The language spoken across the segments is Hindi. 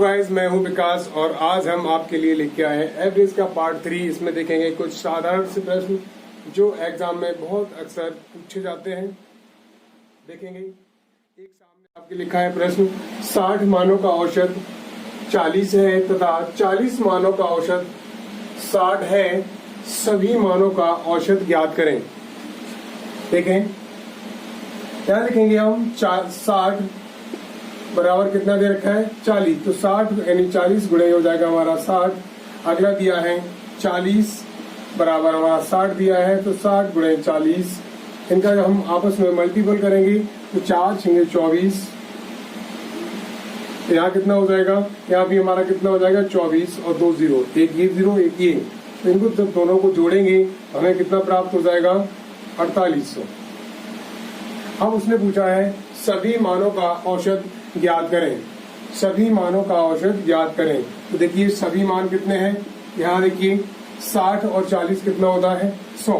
गाइस, मैं हूं विकास और आज हम आपके लिए लेके आए हैं एवरेज का पार्ट 3। इसमें देखेंगे कुछ साधारण से प्रश्न जो एग्जाम में बहुत अक्सर पूछे जाते हैं। देखेंगे एक सामने आपके लिखा है प्रश्न, 60 मानों का औसत 40 है तथा 40 मानों का औसत 60 है, सभी मानों का औसत ज्ञात करें। देखें क्या लिखेंगे हम, 60 बराबर कितना दे रखा है 40, तो 60 यानी 40 गुणे हो जाएगा हमारा 60। अगला दिया है 40 बराबर हमारा 60 दिया है, तो 60 गुणे 40, इनका जब हम आपस में मल्टीपल करेंगे तो 4 छेंगे 24। यहाँ कितना हो जाएगा, यहाँ भी हमारा कितना हो जाएगा 24 और 2 जीरो, एक ये जीरो एक ये, तो इनको जब दोनों को जोड़ेंगे हमें कितना प्राप्त हो जाएगा 4800। अब उसने पूछा है सभी मानों का औसत ज्ञात करें, सभी मानों का औसत ज्ञात करें। तो देखिए सभी मान कितने हैं, यहाँ देखिए 60 और 40 कितना होता है 100,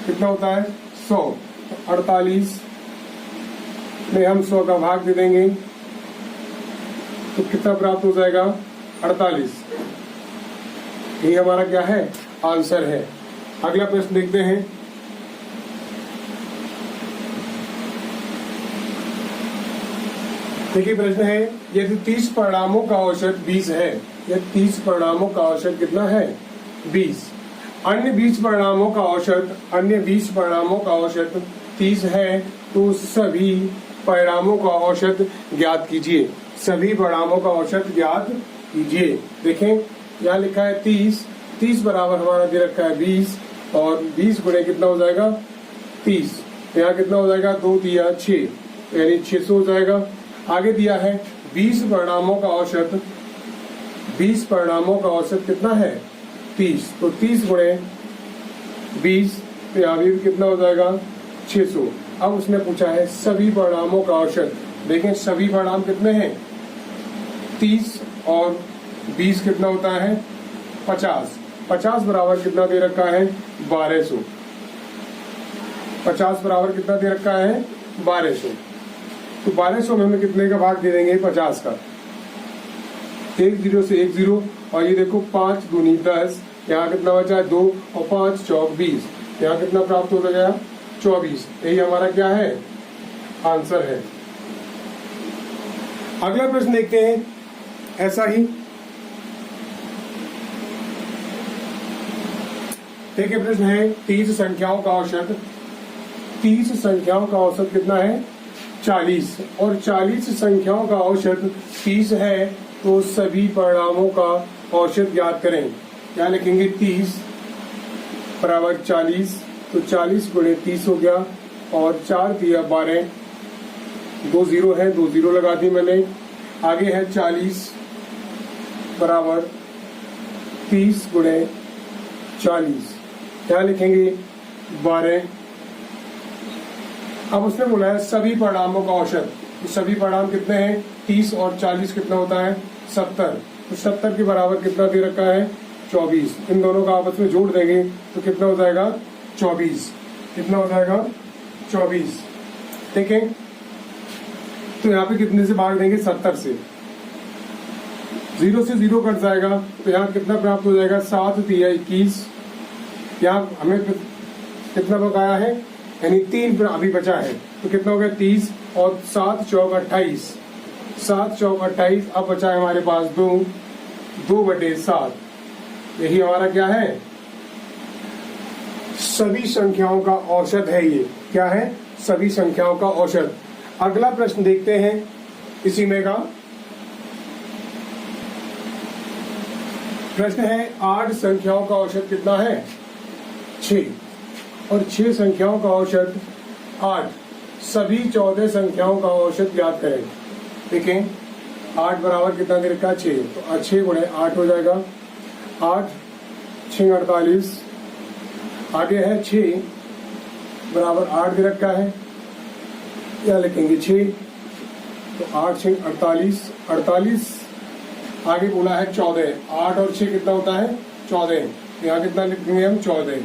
कितना होता है 100। 48 में हम 100 का भाग दे देंगे तो कितना प्राप्त हो जाएगा 48। ये हमारा क्या है आंसर है। अगला प्रश्न देखते हैं। देखिए प्रश्न है, यदि 30 परिणामों का औसत 20 है, यदि 30 परिणामों का औसत कितना है 20, अन्य 20 परिणामों का औसत, अन्य 20 परिणामों का औसत 30 है, तो सभी परिणामों का औसत ज्ञात कीजिए, सभी परिणामों का औसत ज्ञात कीजिए। देखें यहाँ लिखा है 30 बराबर हमारा दे रखा है 20 और 20 गुणे कितना हो जाएगा 30, यहाँ कितना हो जाएगा 2 दिया 6 यानी 600 हो जाएगा। आगे दिया है 20 परिणामों का औसत, 20 परिणामों का औसत कितना है 30, तो 30 गुणे 20 तो यहाँ भी कितना हो जाएगा 600। अब उसने पूछा है सभी परिणामों का औसत। देखें सभी परिणाम कितने हैं 30 और 20 कितना होता है 50, 50 बराबर कितना दे रखा है 1200, 50 बराबर कितना दे रखा है 1200, तो 1200 में हमें कितने का भाग दे देंगे 50 का, 1 जीरो से 1 जीरो, और ये देखो 5 दूनी 10, यहाँ कितना बचा है 2 और 5 चौक 20, यहाँ कितना प्राप्त हो गया 24। यही हमारा क्या है आंसर है। अगला प्रश्न देखते हैं ऐसा ही। देखिए प्रश्न है 30 संख्याओं का औसत, 30 संख्याओं का औसत कितना है 40 और 40 संख्याओं का औसत 30 है, तो सभी परिणामों का औसत ज्ञात करें। क्या लिखेंगे 30 बराबर 40, तो 40 गुणे 30 हो गया और 4 दिया 12, 2 जीरो है 2 जीरो लगा दी मैंने। आगे है 40 बराबर 30 गुणे 40, क्या लिखेंगे 12। अब उसने बोला है सभी परिणामों का औसत, तो सभी परिणाम कितने हैं 30 और 40 कितना होता है 70, तो 70 के बराबर कितना दे रखा है 24। इन दोनों का आपस में जोड़ देंगे तो कितना हो जाएगा 24, कितना हो जाएगा 24। देखें तो यहाँ पे कितने से भाग देंगे 70 से, 0 से 0 कट जाएगा, तो यहाँ कितना प्राप्त हो जाएगा 7 दिया 21, यहाँ हमें कितना बकाया है यानी 3 अभी बचा है, तो कितना हो गया 30 और 7 चौक 28, 7 चौक 28। अब बचा है हमारे पास 2/7, यही हमारा क्या है सभी संख्याओं का औसत है। ये क्या है सभी संख्याओं का औसत। अगला प्रश्न देखते हैं इसी में का प्रश्न है 8 संख्याओं का औसत कितना है 6 और 6 संख्याओं का औसत 8, सभी 14 संख्याओं का औसत ज्ञात करें। देखें 8 बराबर कितना दे रखा है 6, तो 6 गुणे 8 हो जाएगा, 8 6 48। आगे है 6 बराबर 8 दे रखा है, या लिखेंगे 6, तो 8 6 48, 48। आगे बोला है 14, 8 और 6 कितना होता है 14, यहाँ कितना लिखेंगे हम 14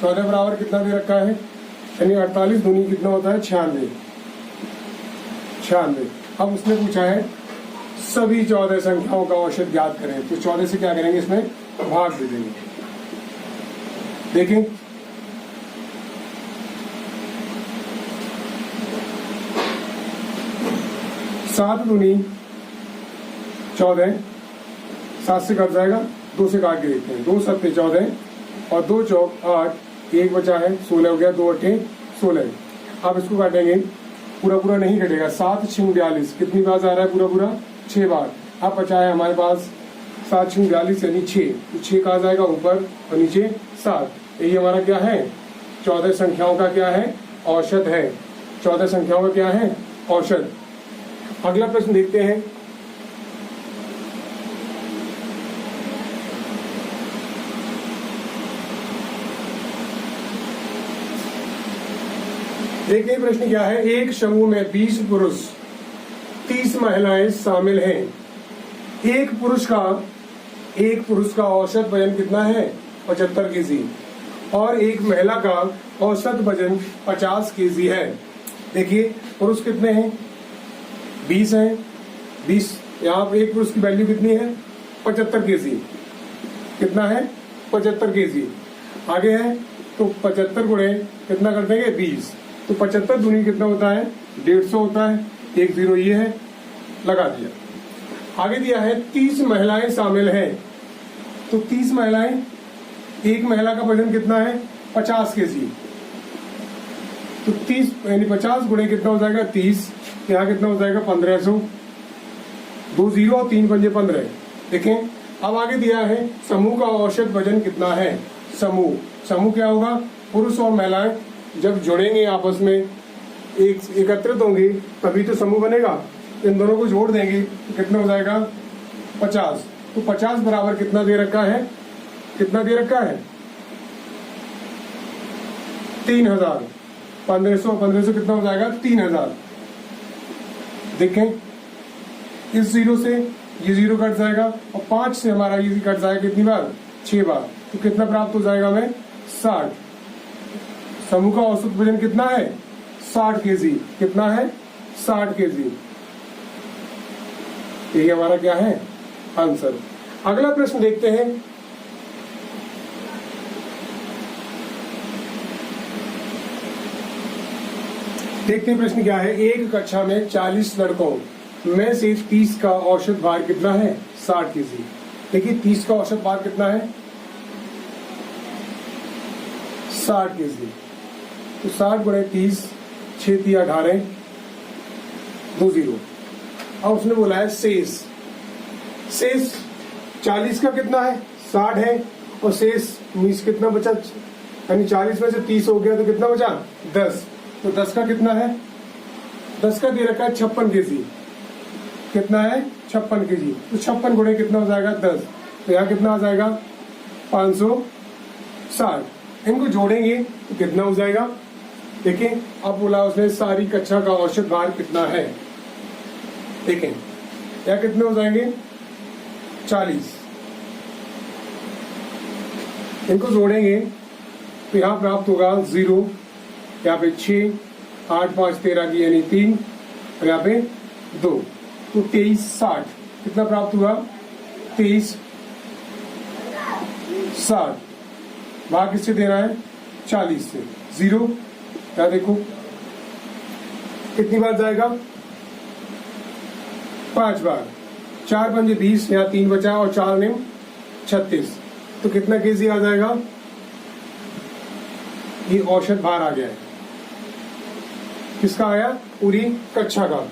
बराबर कितना दे रखा है यानी 48 दूनी कितना होता है 96। अब उसने पूछा है सभी 14 संख्याओं का औसत ज्ञात करें। तो 14 से क्या करेंगे, इसमें भाग दे देंगे। देखें, सात दूनी 14, 7 से कट जाएगा, 2 से काट के देखते हैं। 2 सत्ते 14 और 2 चौक 8, 1 बचा है 16 हो गया, 2 अट्ठे 16। अब इसको काटेंगे, पूरा पूरा नहीं कटेगा। 7 6 42, कितनी बार आ रहा है पूरा पूरा, 6 बार। अब बचा है हमारे पास 7 6 42 यानी 6, तो 6 कहा जाएगा ऊपर और नीचे 7। यही हमारा क्या है, 14 संख्याओं का क्या है, औसत है। 14 संख्याओं का क्या है, औसत। अगला प्रश्न देखते हैं। देखिए प्रश्न क्या है, एक समूह में 20 पुरुष 30 महिलाएं शामिल हैं। एक पुरुष का औसत वजन कितना है, 75 केजी, और एक महिला का औसत वजन 50 केजी है। देखिए पुरुष कितने हैं, 20 हैं। 20, यहाँ पर एक पुरुष की वैल्यू कितनी है, 75 केजी। कितना है, 75 केजी। आगे है तो 75 गुणे कितना कर देंगे, 20। तो 75 दूनी कितना होता है, 150 होता है। एक 0 ये है, लगा दिया। आगे दिया है 30 महिलाएं शामिल हैं। तो 30 महिलाएं, एक महिला का वजन कितना है, 50 केजी। तो 30 यानी 50 गुणे कितना हो जाएगा, 30। यहाँ कितना हो जाएगा, 1500। 2 0 और 3 पंजे 15। देखें, अब आगे दिया है समूह का औसत वजन कितना है। समूह क्या होगा, पुरुष और महिलाएं जब जुड़ेंगे आपस में, एकत्रित होंगे तभी तो समूह बनेगा। इन दोनों को जोड़ देंगे तो कितना हो जाएगा, 50। तो 50 बराबर कितना दे रखा है, 3000। 1500 कितना हो जाएगा, 3000। देखें, इस 0 से ये 0 कट जाएगा और 5 से हमारा ये कट जाएगा कितनी बार, 6 बार। तो कितना प्राप्त हो जाएगा हमें, 60। समूह का औसत वजन कितना है, 60 केजी। कितना है, 60 केजी। यही हमारा क्या है, आंसर। अगला प्रश्न देखते हैं। देखते हैं प्रश्न क्या है, एक कक्षा में 40 लड़कों में से 30 का औसत भार कितना है, 60 केजी। देखिए 30 का औसत भार कितना है, 60 केजी। तो 60 गुणे 30, 6 3 18, 2 0। अब उसने बोला है शेष 40 का कितना है, 60 है, और शेष 20 कितना बचा, यानी 40 में से 30 हो गया तो कितना बचा, 10। तो 10 का कितना है, 10 का दे रखा है 56 केजी। कितना है, 56 केजी। तो 56 गुणे कितना हो जाएगा, 10। तो यहाँ कितना आ जाएगा, 560। इनको जोड़ेंगे तो कितना हो जाएगा। देखिए अब बोला उसने सारी कक्षा का औसत भार कितना है। देखें यहाँ कितने हो जाएंगे, 40। इनको जोड़ेंगे तो यहाँ प्राप्त होगा 0, यहाँ पे 6, 8 5 13 की यानी 3, और यहाँ पे 2। तो 23 60 कितना प्राप्त हुआ, 23 60। भाग किससे देना है, 40 से। 0 क्या देखो कितनी बार जाएगा, 5 बार। 4 पंजे 20, यहाँ 3 बचा और 4 ने 36। तो कितना केजी आ जाएगा, ये औसत भार आ गया है। किसका आया, पूरी कक्षा का।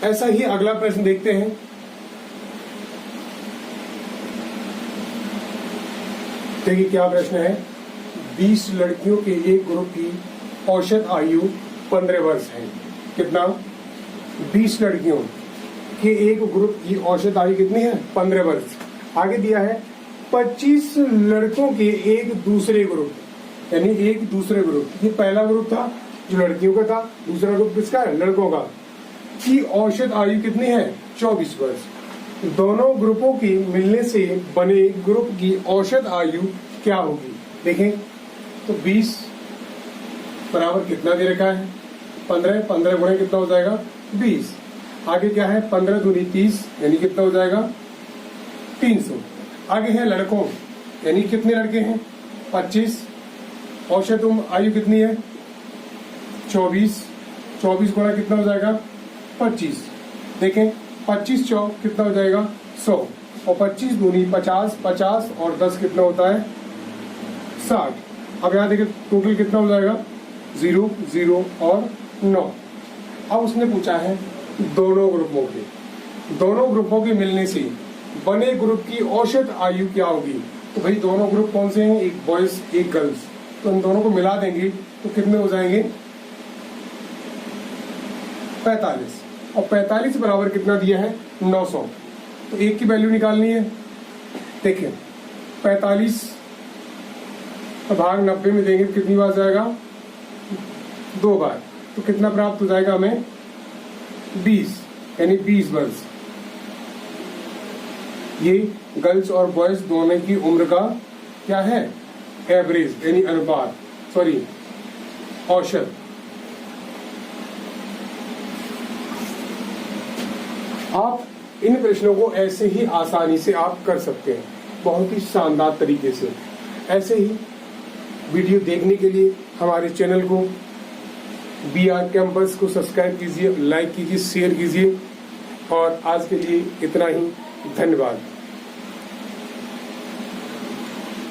ऐसा ही अगला प्रश्न देखते हैं। देखिए क्या प्रश्न है, 20 लड़कियों के एक ग्रुप की औसत आयु 15 वर्ष है। कितना, 20 लड़कियों के एक ग्रुप की औसत आयु कितनी है, 15 वर्ष। आगे दिया है 25 लड़कों के एक दूसरे ग्रुप, यानी एक दूसरे ग्रुप, ये पहला ग्रुप था जो लड़कियों का था, दूसरा ग्रुप किसका है, लड़कों का, की औसत आयु कितनी है, 24 वर्ष। दोनों ग्रुपों की मिलने से बने ग्रुप की औसत आयु क्या होगी। देखें तो 20 बराबर कितना दे रखा है, 15 गुणे कितना हो जाएगा, 20। आगे क्या है 15 दूनी 30 यानी कितना हो जाएगा 300। आगे है लड़कों यानी कितने लड़के हैं 25। औसत उम्र आयु कितनी है 24। 24 गुणा कितना हो जाएगा 25। देखें 25 चौक कितना हो जाएगा 100 और 25 दूनी 50, 50 और 10 कितना होता है 60। अब यहाँ देखें टोटल कितना हो जाएगा 0, 0 और 9। अब उसने पूछा है दोनों ग्रुपों के मिलने से बने ग्रुप की औसत आयु क्या होगी। तो भाई दोनों ग्रुप कौन से हैं, एक बॉयज एक गर्ल्स, तो इन दोनों को मिला देंगे तो कितने हो जाएंगे 45। और 45 बराबर कितना दिया है 900। तो एक की वैल्यू निकालनी है। देखिए 45 भाग 90 में देंगे तो कितनी बार जाएगा 2 बार, तो कितना प्राप्त हो जाएगा हमें 20 यानी 20 वर्ष। ये गर्ल्स और बॉयज दोनों की उम्र का क्या है एवरेज यानी अनुपात, सॉरी औसत। आप इन प्रश्नों को ऐसे ही आसानी से आप कर सकते हैं, बहुत ही शानदार तरीके से। ऐसे ही वीडियो देखने के लिए हमारे चैनल को BR कैंपस को सब्सक्राइब कीजिए, लाइक कीजिए, शेयर कीजिए। और आज के लिए इतना ही, धन्यवाद।